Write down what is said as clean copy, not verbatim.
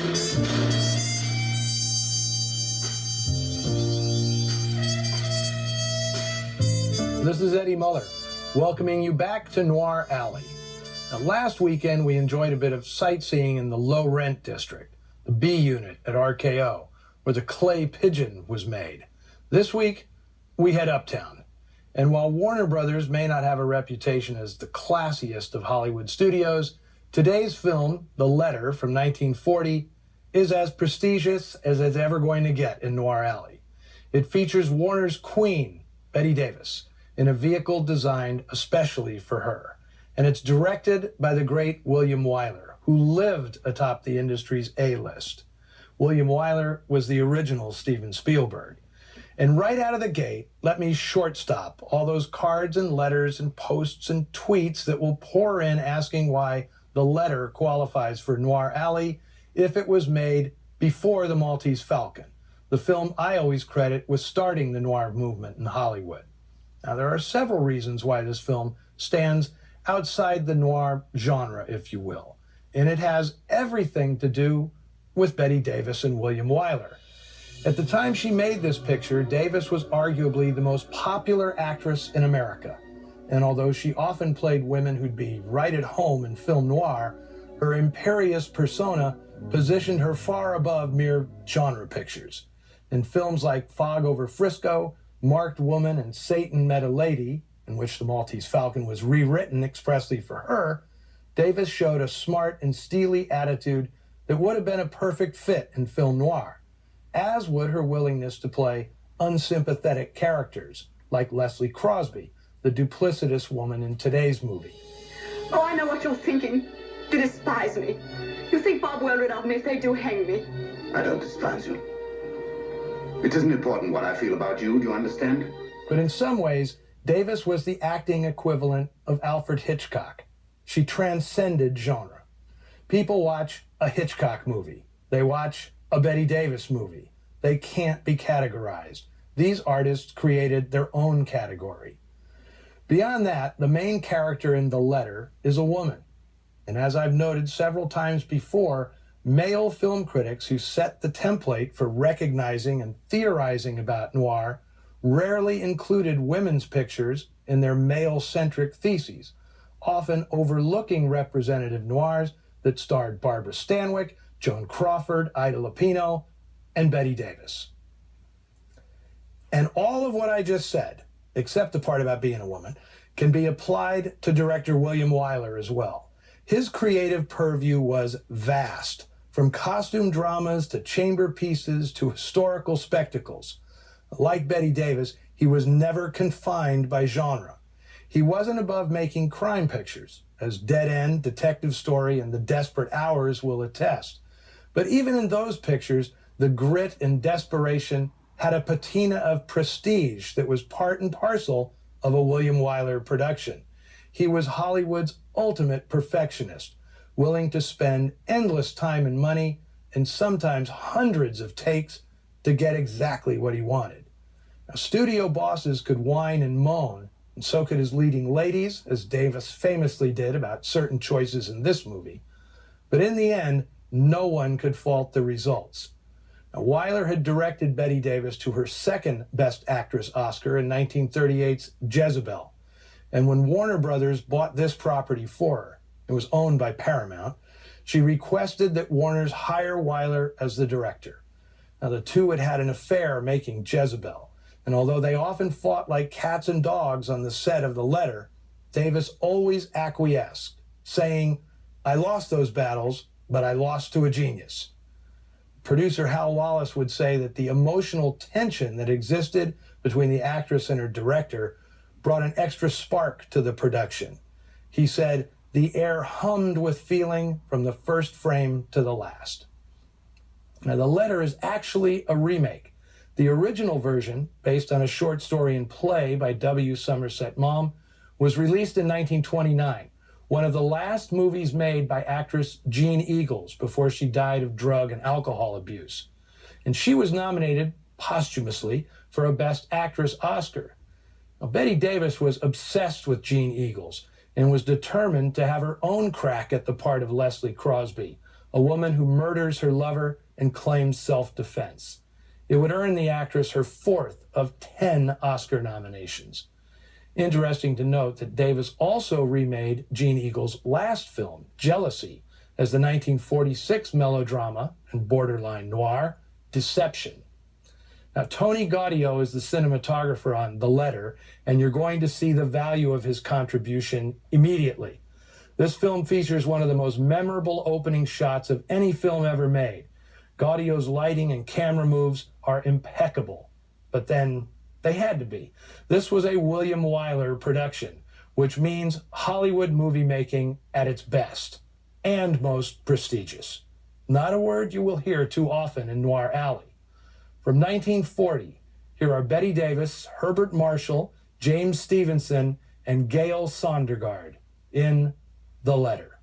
This is Eddie Muller, welcoming you back to Noir Alley. Now, last weekend, we enjoyed a bit of sightseeing in the low-rent district, the B unit at RKO, where the clay pigeon was made. This week, we head uptown. And while Warner Brothers may not have a reputation as the classiest of Hollywood studios, today's film, The Letter from 1940, is as prestigious as it's ever going to get in Noir Alley. It features Warner's queen, Bette Davis, in a vehicle designed especially for her. And it's directed by the great William Wyler, who lived atop the industry's A-list. William Wyler was the original Steven Spielberg. And right out of the gate, let me shortstop all those cards and letters and posts and tweets that will pour in asking why The Letter qualifies for Noir Alley if it was made before The Maltese Falcon, the film I always credit with starting the noir movement in Hollywood. Now, there are several reasons why this film stands outside the noir genre, if you will, and it has everything to do with Bette Davis and William Wyler. At the time she made this picture, Davis was arguably the most popular actress in America, and although she often played women who'd be right at home in film noir, her imperious persona positioned her far above mere genre pictures. In films like Fog Over Frisco, Marked Woman, and Satan Met a Lady, in which The Maltese Falcon was rewritten expressly for her, Davis showed a smart and steely attitude that would have been a perfect fit in film noir, as would her willingness to play unsympathetic characters, like Leslie Crosby, the duplicitous woman in today's movie. Oh, I know what you're thinking. To despise me. You think Bob well rid of me if they do hang me. I don't despise you. It isn't important what I feel about you, do you understand? But in some ways, Davis was the acting equivalent of Alfred Hitchcock. She transcended genre. People watch a Hitchcock movie. They watch a Bette Davis movie. They can't be categorized. These artists created their own category. Beyond that, the main character in The Letter is a woman. And as I've noted several times before, male film critics who set the template for recognizing and theorizing about noir rarely included women's pictures in their male-centric theses, often overlooking representative noirs that starred Barbara Stanwyck, Joan Crawford, Ida Lupino, and Bette Davis. And all of what I just said, except the part about being a woman, can be applied to director William Wyler as well. His creative purview was vast, from costume dramas to chamber pieces to historical spectacles. Like Bette Davis, he was never confined by genre. He wasn't above making crime pictures, as Dead End, Detective Story, and The Desperate Hours will attest. But even in those pictures, the grit and desperation had a patina of prestige that was part and parcel of a William Wyler production. He was Hollywood's ultimate perfectionist, willing to spend endless time and money, and sometimes hundreds of takes, to get exactly what he wanted. Now, studio bosses could whine and moan, and so could his leading ladies, as Davis famously did about certain choices in this movie. But in the end, no one could fault the results. Now, Wyler had directed Bette Davis to her second Best Actress Oscar in 1938's Jezebel. And when Warner Brothers bought this property for her, it was owned by Paramount, she requested that Warner's hire Wyler as the director. Now, the two had had an affair making Jezebel, and although they often fought like cats and dogs on the set of The Letter, Davis always acquiesced, saying, "I lost those battles, but I lost to a genius." Producer Hal Wallace would say that the emotional tension that existed between the actress and her director brought an extra spark to the production. He said, "The air hummed with feeling from the first frame to the last." Now, The Letter is actually a remake. The original version, based on a short story and play by W. Somerset Maugham, was released in 1929, one of the last movies made by actress Jean Eagles before she died of drug and alcohol abuse. And she was nominated posthumously for a Best Actress Oscar. Now, Bette Davis was obsessed with Jean Eagles and was determined to have her own crack at the part of Leslie Crosby, a woman who murders her lover and claims self-defense. It would earn the actress her 4th of 10 Oscar nominations. Interesting to note that Davis also remade Gene Eagle's last film, Jealousy, as the 1946 melodrama and borderline noir, Deception. Now, Tony Gaudio is the cinematographer on The Letter, and you're going to see the value of his contribution immediately. This film features one of the most memorable opening shots of any film ever made. Gaudio's lighting and camera moves are impeccable, but then they had to be. This was a William Wyler production, which means Hollywood movie making at its best and most prestigious. Not a word you will hear too often in Noir Alley. From 1940, here are Bette Davis, Herbert Marshall, James Stevenson, and Gail Sondergaard in The Letter.